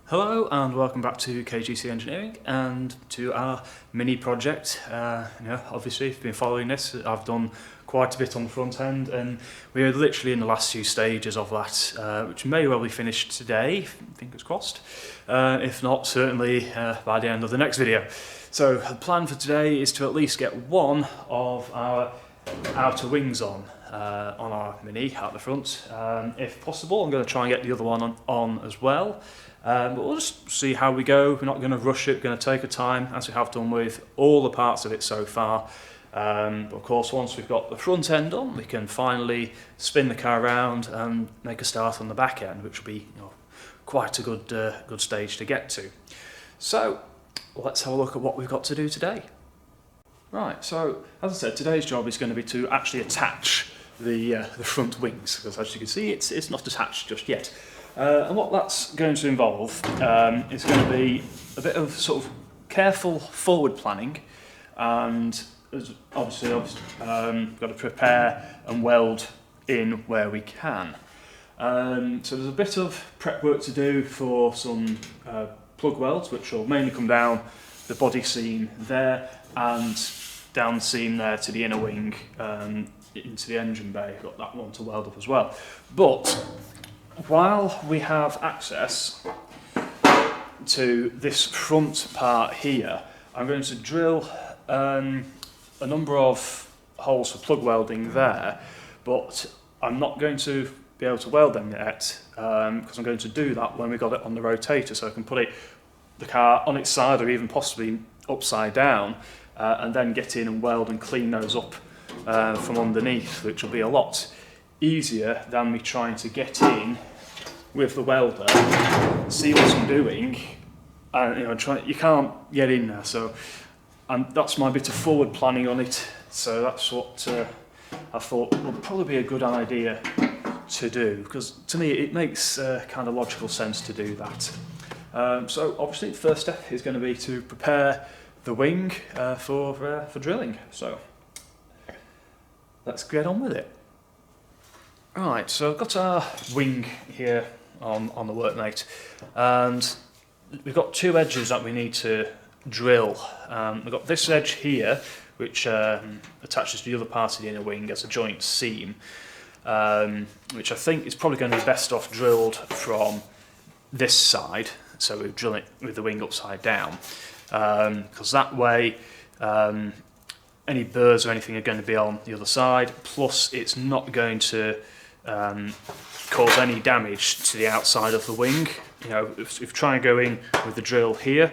Hello and welcome back to KGC Engineering and to our mini project. Obviously if you've been following this, I've done quite a bit on the front end and we're literally in the last few stages of that, which may well be finished today, fingers crossed. If not, certainly by the end of the next video. So the plan for today is to at least get one of our outer wings on our mini at the front. If possible, I'm going to try and get the other one on as well. But we'll just see how we go. We're not going to rush it, we're going to take our time, as we have done with all the parts of it so far. But of course, once we've got the front end on, we can finally spin the car around and make a start on the back end, which will be quite a good stage to get to. So let's have a look at what we've got to do today. Right, so as I said, today's job is going to be to actually attach the front wings, because as you can see, it's not attached just yet. And what that's going to involve is going to be a bit of sort of careful forward planning, and obviously got to prepare and weld in where we can. So there's a bit of prep work to do for some plug welds, which will mainly come down the body seam there and down the seam there to the inner wing into the engine bay. Got that one to weld up as well. But while we have access to this front part here, I'm going to drill a number of holes for plug welding there, but I'm not going to be able to weld them yet because I'm going to do that when we've got it on the rotator, so I can put the car on its side or even possibly upside down and then get in and weld and clean those up from underneath, which will be a lot easier than me trying to get in with the welder, see what I'm doing, and you can't get in there. So that's my bit of forward planning on it. So that's what I thought would probably be a good idea to do, because to me it makes kind of logical sense to do that. So obviously the first step is going to be to prepare the wing for drilling. So let's get on with it. Right, so I've got our wing here on the workmate, and we've got two edges that we need to drill. We've got this edge here, which attaches to the other part of the inner wing as a joint seam, which I think is probably going to be best off drilled from this side, so we drill it with the wing upside down, because that way any burrs or anything are going to be on the other side, plus it's not going to cause any damage to the outside of the wing. If we try and go in with the drill here,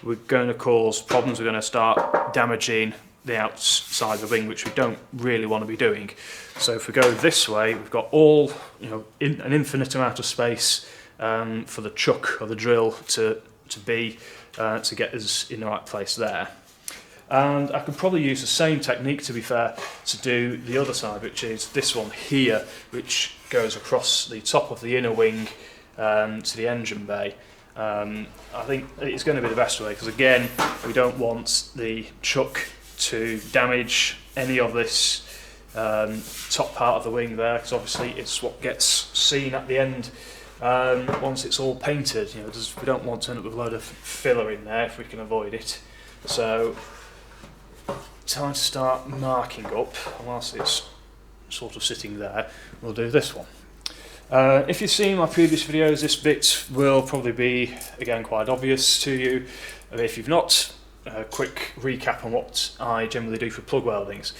we're going to cause problems. We're going to start damaging the outside of the wing, which we don't really want to be doing. So if we go this way, we've got an infinite amount of space for the chuck or the drill to get us in the right place there. And I could probably use the same technique, to be fair, to do the other side, which is this one here, which goes across the top of the inner wing to the engine bay. I think it's going to be the best way, because again, we don't want the chuck to damage any of this top part of the wing there, because obviously it's what gets seen at the end once it's all painted. We don't want to end up with a load of filler in there if we can avoid it. So time to start marking up. Whilst it's sort of sitting there, we'll do this one. If you've seen my previous videos, this bit will probably be again quite obvious to you. If you've not, a quick recap on what I generally do for plug weldings.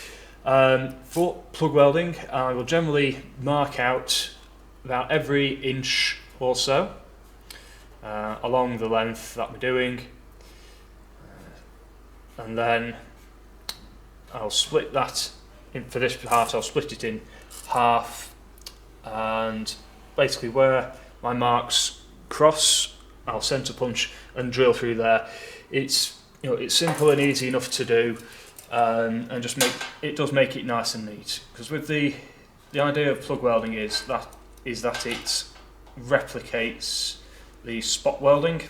For plug welding, I will generally mark out about every inch or so along the length that we're doing, and then I'll split that for this part. I'll split it in half, and basically where my marks cross, I'll centre punch and drill through there. It's simple and easy enough to do, and it does make it nice and neat. Because with the idea of plug welding is that it replicates the spot welding,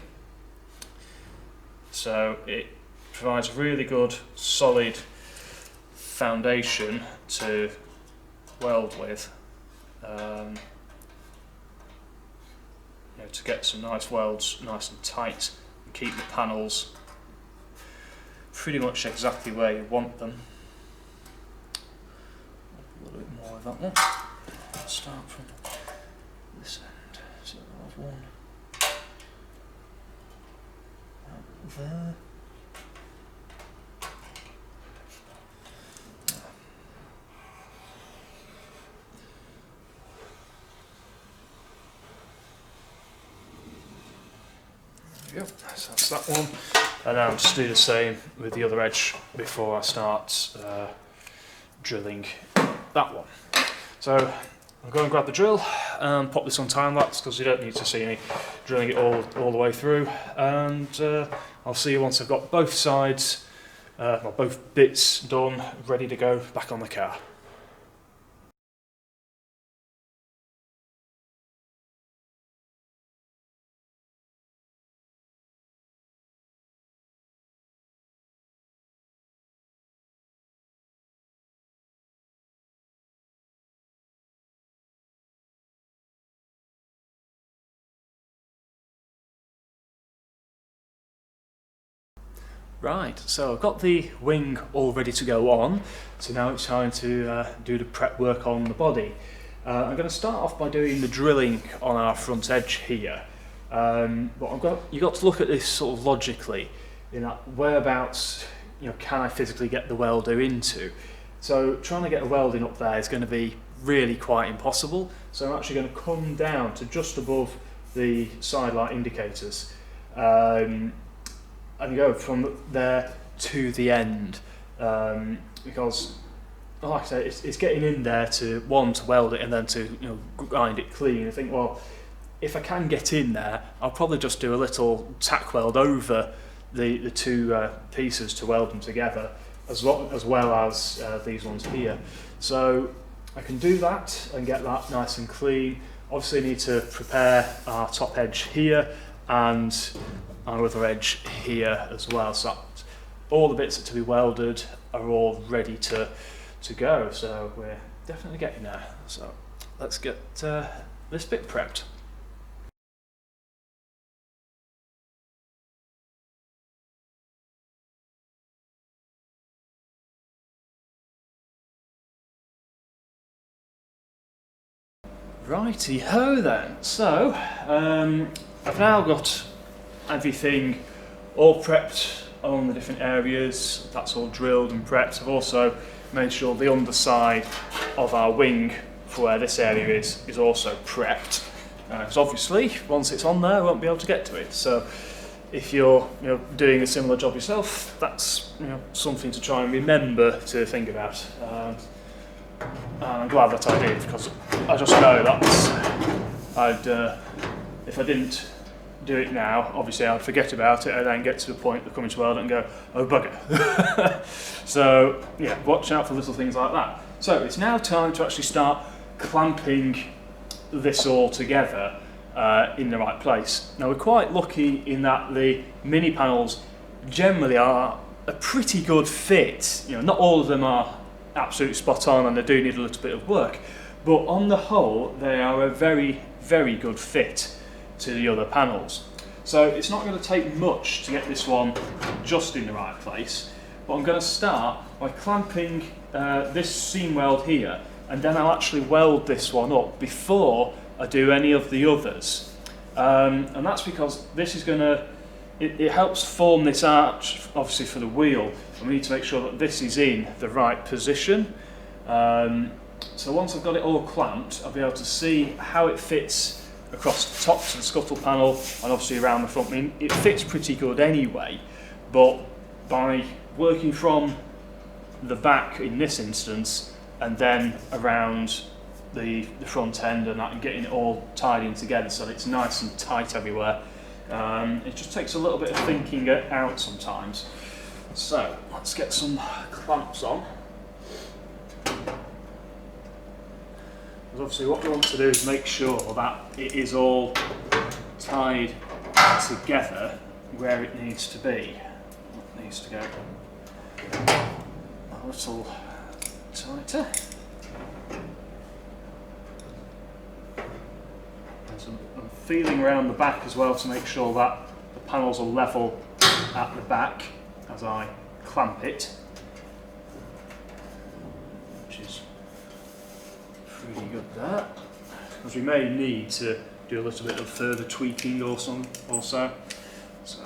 so it provides a really good solid foundation to weld with. to get some nice welds nice and tight and keep the panels pretty much exactly where you want them. A little bit more of that one. Let's start from this end. So I'll have one out there. There we go, so that's that one, and I'll just do the same with the other edge before I start drilling that one. So I'll go and grab the drill and pop this on time lapse because you don't need to see me drilling it all the way through, and I'll see you once I've got both sides, well, both bits done, ready to go back on the car. Right, so I've got the wing all ready to go on, so now it's time to do the prep work on the body. I'm going to start off by doing the drilling on our front edge here, but you've got to look at this sort of logically, in that whereabouts can I physically get the welder into. So trying to get a welding up there is going to be really quite impossible, so I'm actually going to come down to just above the side light indicators. And go from there to the end, because, like I say, it's getting in there to weld it and then to grind it clean. I think, well, if I can get in there, I'll probably just do a little tack weld over the two pieces to weld them together, as well as these ones here. So I can do that and get that nice and clean. Obviously, I need to prepare our top edge here and our other edge here as well, so all the bits that to be welded are all ready to go, so we're definitely getting there. So let's get this bit prepped. Righty-ho then, so I've now got everything all prepped on the different areas. That's all drilled and prepped. I've also made sure the underside of our wing for where this area is also prepped, because obviously once it's on there I won't be able to get to it. So if you're doing a similar job yourself, that's something to try and remember to think about. And I'm glad that I did, because I just know that if I didn't do it now, obviously I'd forget about it and then get to the point of coming to weld it and go, oh bugger. So yeah, watch out for little things like that. So it's now time to actually start clamping this all together in the right place. Now we're quite lucky in that the mini panels generally are a pretty good fit. Not all of them are absolutely spot on and they do need a little bit of work, but on the whole they are a very, very good fit to the other panels. So it's not going to take much to get this one just in the right place, but I'm going to start by clamping this seam weld here, and then I'll actually weld this one up before I do any of the others. And that's because this is going to, it helps form this arch obviously for the wheel, and we need to make sure that this is in the right position. So once I've got it all clamped, I'll be able to see how it fits across the top to the scuttle panel and obviously around the front. I mean, it fits pretty good anyway, but by working from the back in this instance and then around the front end and that, and getting it all tied in together so that it's nice and tight everywhere, it just takes a little bit of thinking it out sometimes. So let's get some clamps on. Because obviously what we want to do is make sure that it is all tied together where it needs to be. It needs to go a little tighter. feeling around the back as well to make sure that the panels are level at the back as I clamp it, which is pretty good there, because we may need to do a little bit of further tweaking or some also. So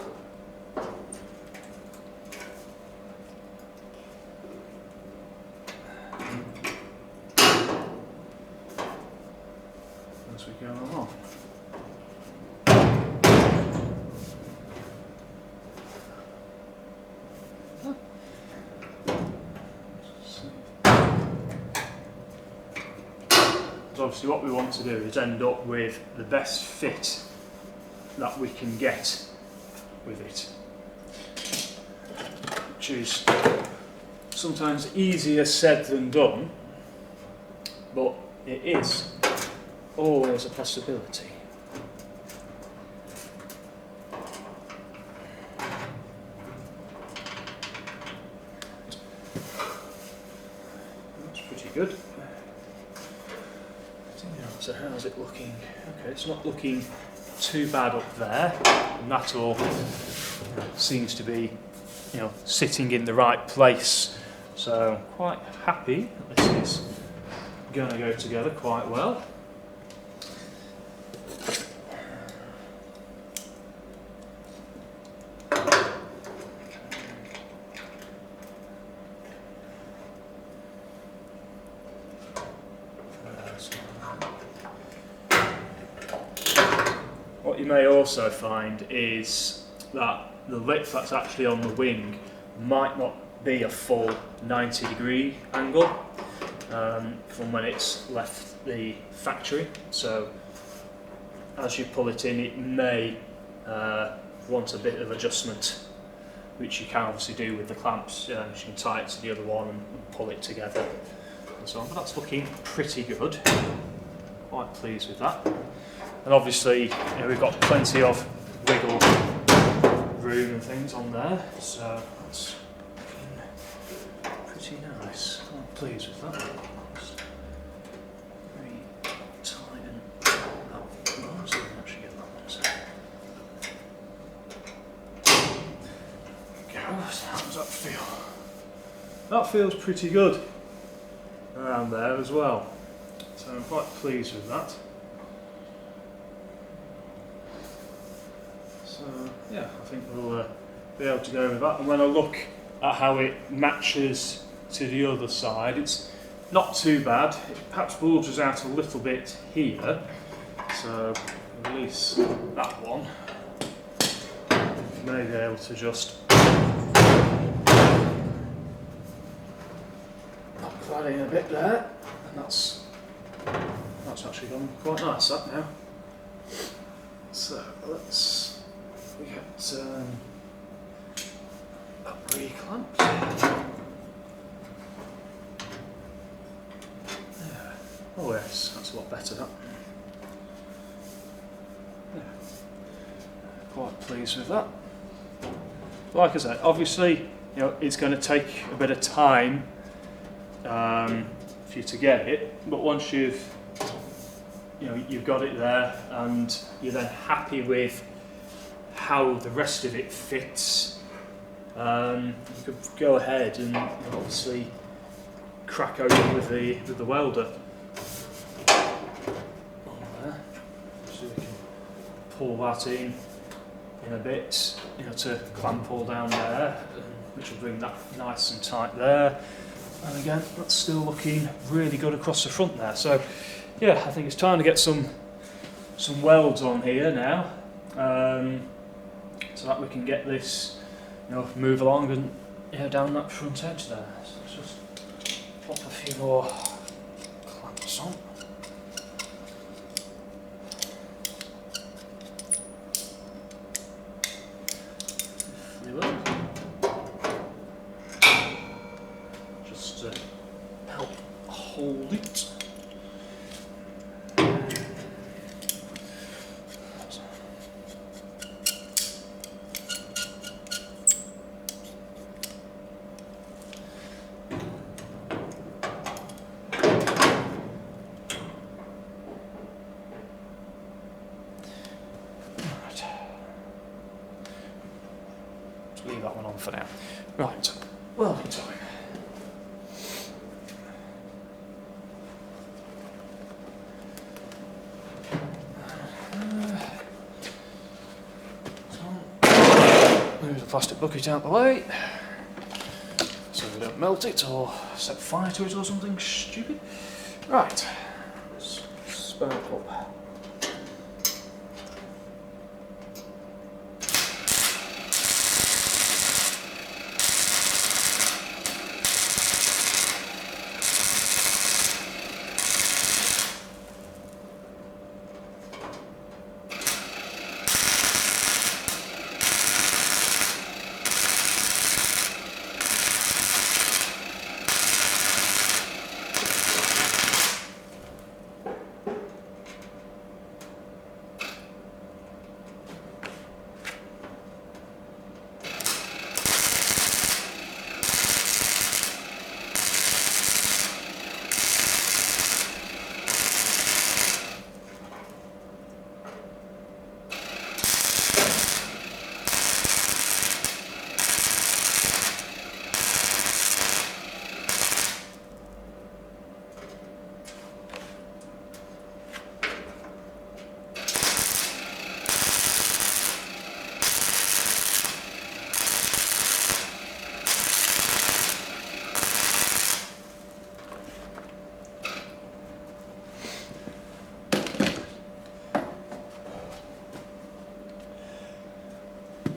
as we go along. So obviously what we want to do is end up with the best fit that we can get with it, which is sometimes easier said than done, but it is always a possibility. That's pretty good. So how's it looking? Okay, it's not looking too bad up there, and that all seems to be, sitting in the right place. So quite happy that this is going to go together quite well. What you may also find is that the lip that's actually on the wing might not be a full 90-degree angle from when it's left the factory. So as you pull it in, it may want a bit of adjustment, which you can obviously do with the clamps. You can tie it to the other one and pull it together and so on. But that's looking pretty good. Quite pleased with that. And obviously, we've got plenty of wiggle room and things on there, so that's looking pretty nice. Quite pleased with that. Just very tight and that one, so we can actually get that one. So. How does that feel? That feels pretty good around there as well. So I'm quite pleased with that. So yeah, I think we'll be able to go with that. And when I look at how it matches to the other side, it's not too bad. It perhaps bulges out a little bit here. So release that one. May be able to just knock that in a bit there, and that's actually gone quite nice that now. So let's get that re-clamped. Yeah. Oh yes, that's a lot better that. Yeah. Quite pleased with that. Like I said, obviously, it's going to take a bit of time for you to get it, but once you've got it there and you're then happy with how the rest of it fits, you could go ahead and obviously crack open with the welder on there, so we can pull that in a bit, to clamp all down there, which will bring that nice and tight there. And again, that's still looking really good across the front there. So yeah, I think it's time to get some welds on here now, so that we can get this move along and down that front edge there. So let's just pop a few more clamps on. Just to help hold it. on for now. Right, welding time. Move the plastic bucket out the way so we don't melt it or set fire to it or something stupid. Right, let's spark up.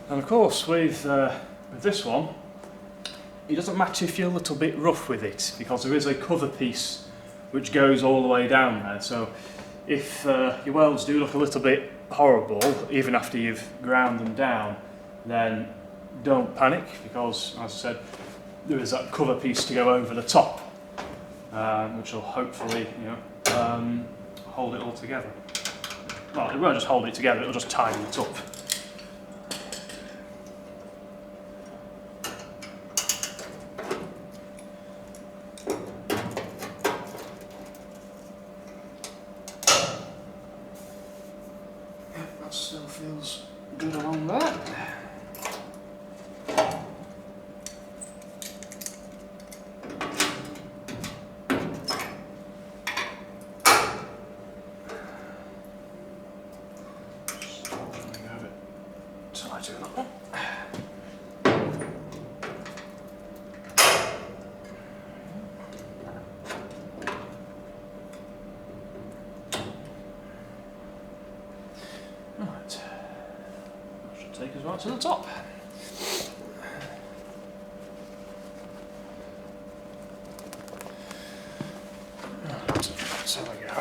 And of course, with this one, it doesn't matter if you're a little bit rough with it, because there is a cover piece which goes all the way down there. So if your welds do look a little bit horrible, even after you've ground them down, then don't panic, because, as I said, there is that cover piece to go over the top, which will hopefully, hold it all together. Well, it won't just hold it together; it'll just tidy it up. That still feels good along there. Try doing that one. Right, that should take us right to the top. Right, so there we go.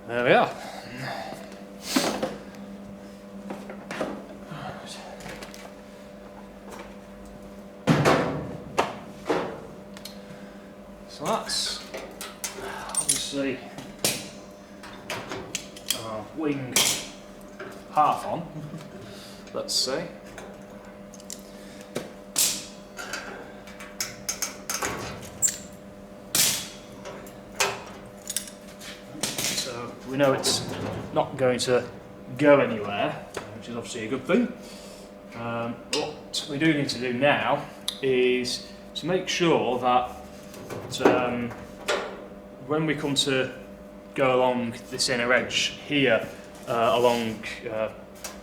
There we are. So that's see our wing half on, let's see. So we know it's not going to go anywhere, which is obviously a good thing. What we do need to do now is to make sure that when we come to go along this inner edge here, along the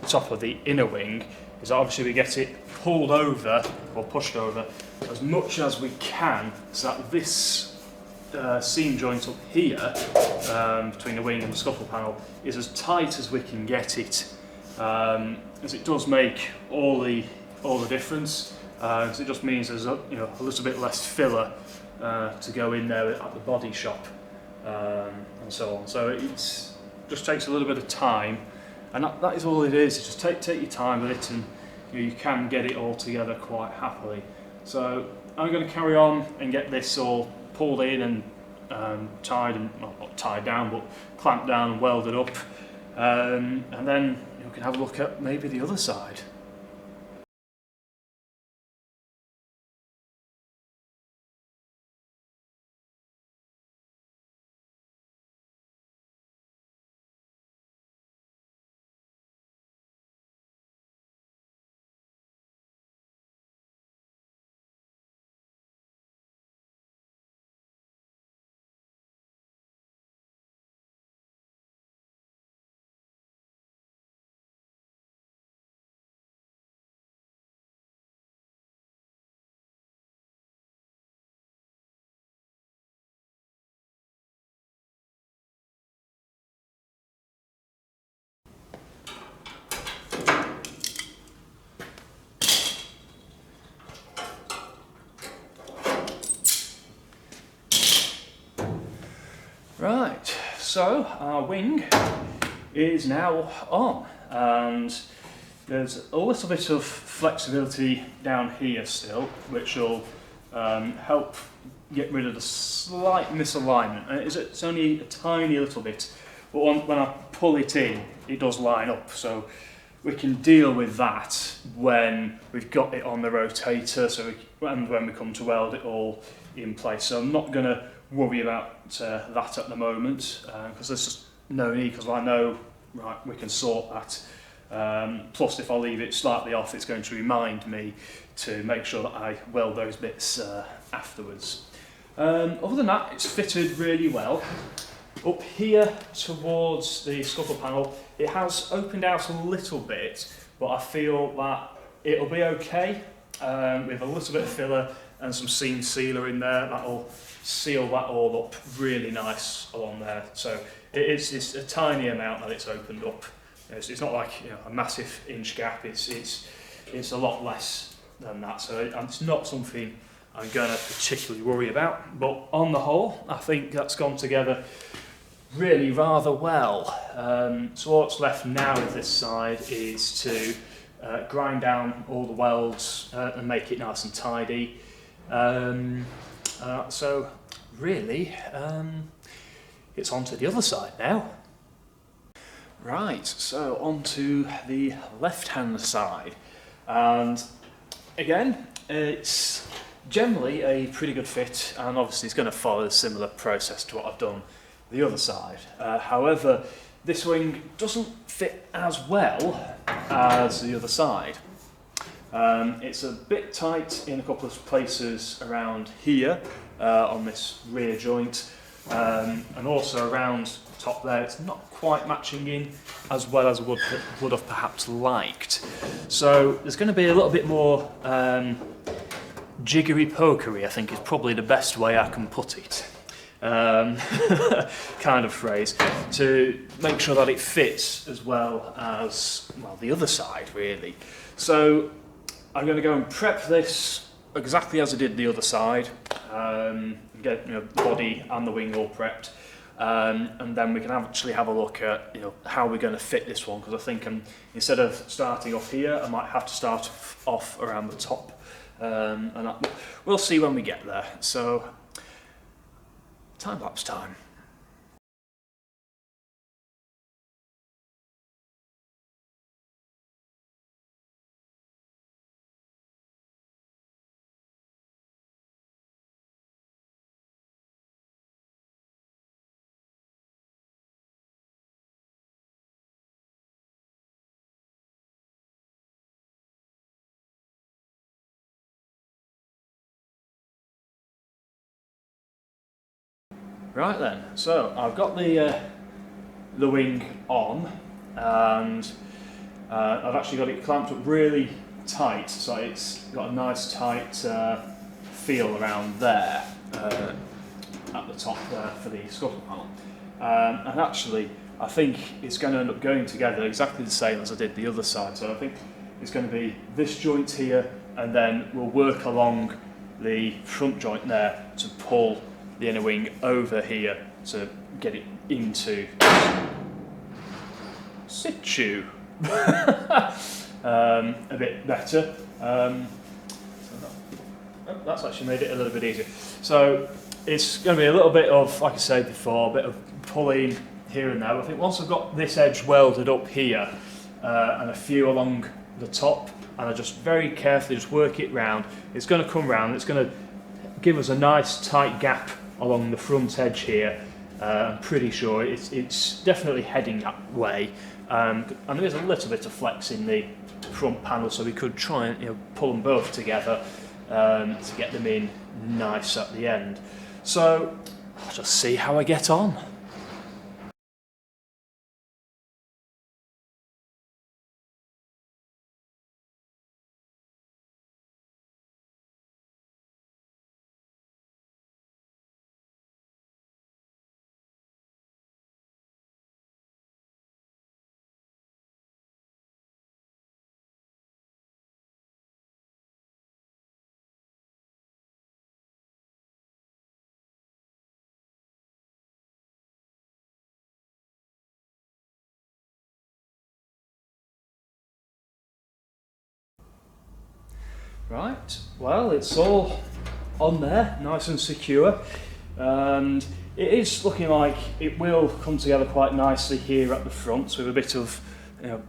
top of the inner wing, is obviously we get it pulled over or pushed over as much as we can, so that this seam joint up here between the wing and the scuttle panel is as tight as we can get it, as it does make all the difference. Because it just means there's a little bit less filler to go in there at the body shop, and so on. So it just takes a little bit of time, and that is all it is. Just take your time with it, and you can get it all together quite happily. So I'm going to carry on and get this all pulled in and tied, and not tied down, but clamped down and welded up, and then you can have a look at maybe the other side. Right, so our wing is now on, and there's a little bit of flexibility down here still, which will help get rid of the slight misalignment. And it's only a tiny little bit, but when I pull it in, it does line up. So we can deal with that when we've got it on the rotator, and when we come to weld it all in place. So I'm not going to worry about that at the moment, because there's just no need, because I know, right, we can sort that. Plus, if I leave it slightly off, it's going to remind me to make sure that I weld those bits afterwards. Other than that, it's fitted really well. Up here towards the scuttle panel, it has opened out a little bit, but I feel that it'll be okay. With a little bit of filler and some seam sealer in there, that'll seal that all up really nice along there. So it's a tiny amount that it's opened up. It's not like a massive inch gap. It's a lot less than that. So it's not something I'm going to particularly worry about. But on the whole, I think that's gone together really rather well. So what's left now with this side is to grind down all the welds and make it nice and tidy. So really, it's on to the other side now. Right, so on to the left-hand side, and again, it's generally a pretty good fit, and obviously it's going to follow a similar process to what I've done the other side. However, this wing doesn't fit as well as the other side. It's a bit tight in a couple of places around here on this rear joint, and also around top there. It's not quite matching in as well as I would have perhaps liked. So there's going to be a little bit more jiggery pokery, I think is probably the best way I can put it. Kind of phrase, to make sure that it fits as well as the other side, really. So I'm going to go and prep this exactly as I did the other side, get the body and the wing all prepped, and then we can actually have a look at how we're going to fit this one, because I think instead of starting off here, I might have to start off around the top, and we'll see when we get there. So time-lapse time. Right then, so I've got the wing on, and I've actually got it clamped up really tight, so it's got a nice tight feel around there at the top there for the scuttle panel. And actually, I think it's going to end up going together exactly the same as I did the other side. So I think it's going to be this joint here, and then we'll work along the front joint there to pull the inner wing over here to get it into situ a bit better. That's actually made it a little bit easier. So it's going to be a little bit of, like I said before, a bit of pulling here and there. I think once I've got this edge welded up here and a few along the top, and I just very carefully just work it round, it's going to come round, it's going to give us a nice tight gap along the front edge here. I'm pretty sure it's definitely heading that way, and there is a little bit of flex in the front panel, so we could try and pull them both together to get them in nice at the end. So I'll just see how I get on. Right, well, it's all on there, nice and secure, and it is looking like it will come together quite nicely here at the front with a bit of,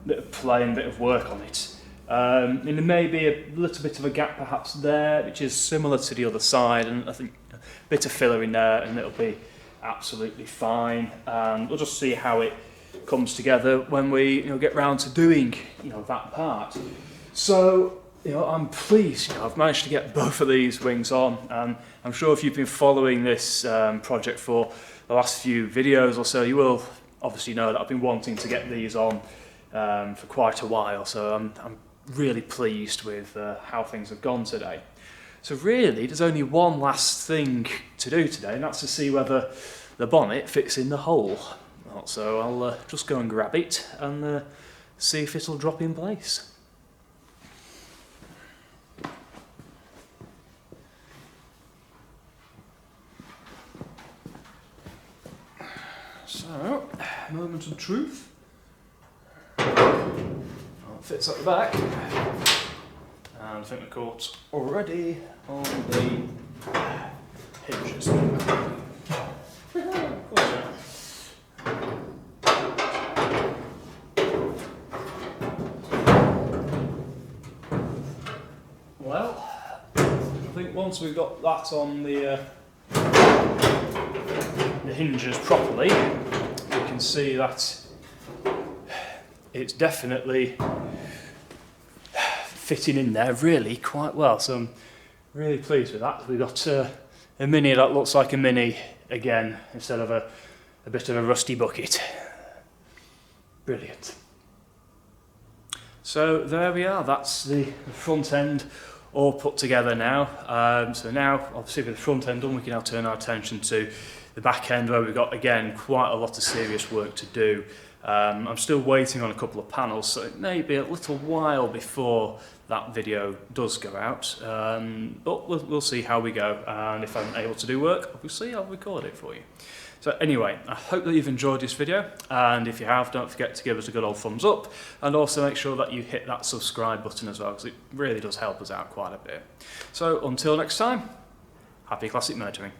bit of play and bit of work on it. And there may be a little bit of a gap perhaps there, which is similar to the other side, and I think a bit of filler in there, and it'll be absolutely fine. And we'll just see how it comes together when we get round to doing that part. So. I'm pleased I've managed to get both of these wings on, and I'm sure if you've been following this project for the last few videos or so, you will obviously know that I've been wanting to get these on for quite a while, so I'm really pleased with how things have gone today. So really there's only one last thing to do today, and that's to see whether the bonnet fits in the hole. So I'll just go and grab it and see if it'll drop in place. So, moment of truth. It fits at the back, and I think the cord's already on the hinges. Well, I think once we've got that on the hinges properly, you can see that it's definitely fitting in there really quite well, so I'm really pleased with that. We've got a Mini that looks like a Mini again instead of a bit of a rusty bucket. Brilliant. So there we are, that's the front end all put together now. So now obviously with the front end done, we can now turn our attention to the back end, where we've got again quite a lot of serious work to do. I'm still waiting on a couple of panels, so it may be a little while before that video does go out, but we'll see how we go, and if I'm able to do work, obviously I'll record it for you. So anyway, I hope that you've enjoyed this video, and if you have, don't forget to give us a good old thumbs up, and also make sure that you hit that subscribe button as well, because it really does help us out quite a bit. So until next time, happy classic motoring.